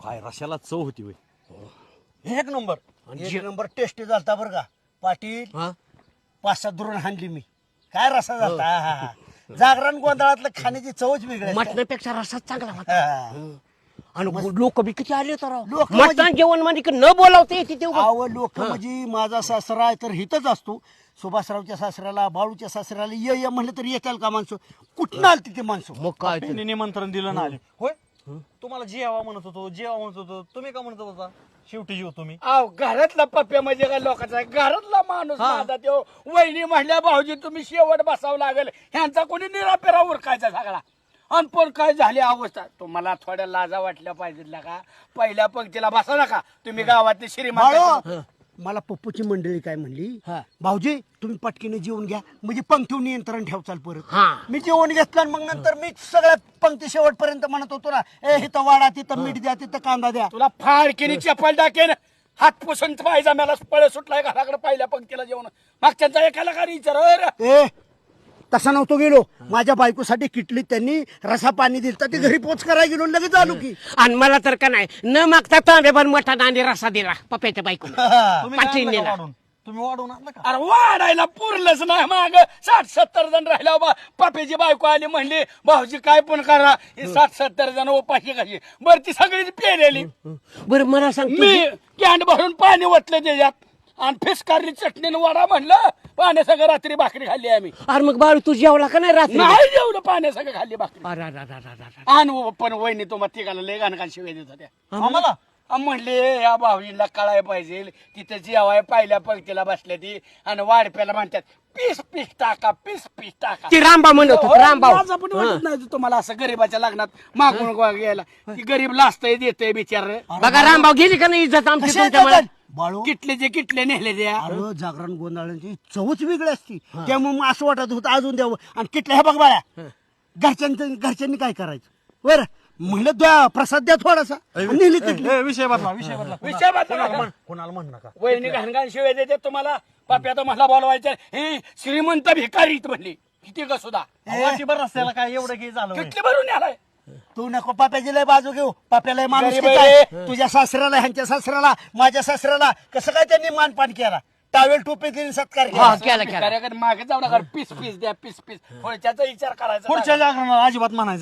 काय रशाला चव होती होय. एक नंबर आणि एक नंबर टेस्टी झालता बरं का पाटील. हा 5-7 दुरून हाणली मी. काय रसा झालता आहा. जागरण गोंधळातलं खाण्याची चवच वेगळी असते. मटणापेक्षा रसाच चांगला होता हा. आणि लोक बी किती आले तर लोकं मटण म्हणजे- जेवण म्हणजे न बोलावता येते तेवढं आव लोक म्हणजे माझा सासरा आहे तर हिथच असतो. सुभाषरावच्या सासऱ्याला बाळूच्या सासऱ्याला ये म्हणलं तर येताल का माणसं. कुठं आलती ते माणसं. मग काय त्यांनी निमंत्रण दिलं ना आले होय. तुम्हाला जेवा म्हणत होतो जेवा म्हणत होतो तुम्ही का म्हणत होता शेवटी जेव तुम्ही. अहो घरातला पप्प्या म्हणजे काय लोकांचा घरातला माणूस माझा तो वहिनी म्हणल्या भाऊजी तुम्ही शेवट बसावं लागेल ह्यांचा कोणी निरापेरा उरकायचा सगळा. आणि पण काय झाली अवस्था तुम्हाला थोड्या लाजा वाटल्या पाहिजे का पहिल्या पंक्तीला बसा नका तुम्ही गावातले श्रीमंत. बाळू, मला पप्पूची मंडळी काय म्हणली हा. भाऊजी तुम्ही पटकीने जेवून घ्या म्हणजे पंक्तीवर नियंत्रण ठेवचाल परत. हा मी जेवण घेतलं आणि मग नंतर मी सगळ्या पंक्ती शेवटपर्यंत म्हणत होतो ना ए इथं वाडा तिथं मीठ द्या तिथं कांदा द्या. तुला फाडकीने चप्पल टाकेन हात पुसून पाहिजे मला पळ सुटलाय घराकडे पहिल्या पंक्तीला जेवण मागच्या एकाला का विचार ए तसा नव्हतो गेलो. माझ्या बायकोसाठी किटलीत त्यांनी रसा पाणी दिलं तर ते घरी पोच करायला गेलो लगेच आलो की. आणि मला तर का नाही न मागता तांबे पण मटण आणि रसा दिला पप्याच्या बायकोने तुम्ही काय पाटील आणलं का नेला. वाढून? तुम्ही वाढवून आणलं का. अरे वाढायला पुरलंच नाही माग 60-70 जण राहिला बा पापेची बायको आली म्हणली भाऊजी काय पण करा 60-70 जण उपाशी कशी बरं ती सगळीच पेरेली. बरं मला सांग मी कॅन्ड भरून पाणी ओतलं त्याच्यात आणि फिसकारली चटणीनं वडा म्हणलं पाण्यासगळं रात्री भाकरी खाल्ली आम्ही. अरे मग बाळू तू जेवला का नाही रात्री नाही जेवढं पाण्यासगळं खाल्ली भाकरी. अरे, अरे, अरे, अरे, अरे. आणि पण वहिनी तुम्हाला तिघाला लय गाणकान शिवाय देत होत्या. आम्हाला म्हणले या भाऊजीला कळाय पाहिजे तिथे जेवाय पहिल्या पंक्तीला बसल्या ती आणि वाढप्याला म्हणतात पीस पीस टाका पीस पीस टाका. ती रामबा म्हणत हो, होता रामभाऊ लाजा पण वाटत नाही तुम्हाला असं गरीबाच्या लग्नात मागून घ्यायला ती गरीब लाजतय देतय बिचार. बघा रामभाऊ गेली का नाही इज्जत आमची कशी तुमच्या आहे मनात? बाळू किटले किटले नेले द्या. अरे जागरण गोंधळांची चवच वेगळी असती. त्यामुळे मग असं वाटत होतं अजून द्यावं. आणि किटल्या हे बघ बाळा घरच्यांनी काय करायचं बरं म्हणलं द्या प्रसाद द्या थोडासा आणि नेली किटली. विषय बदला विषय बदला. विषय बदला कोणाला नका. म्हण- कोणाला म्हण नका. वहिनी घाणघाण शिवाय देते तुम्हाला पाप्या तर मला बोलवायचं हे श्रीमंत भिकारीत म्हणली किती का सुद्धा वाटीभर रस्त्याला काय एवढं की झालं होय. किटली भरून आलाय. तू नको पाप्याची लय बाजू घेऊ. पाप्याला माणूस गरीब किती आहे. आहे. तुझ्या सासऱ्याला ह्यांच्या सासऱ्याला माझ्या सासऱ्याला कसं काय त्यांनी मानपान केला. टावेल टोपी देऊन सत्कार केला. हा केला केला भिकाऱ्याकडे मागे जाऊ नका पीस पीस द्या पीस पीस पुढच्याचा विचार करायचा पुढच्या जागरणाला अजिबात म्हणायचं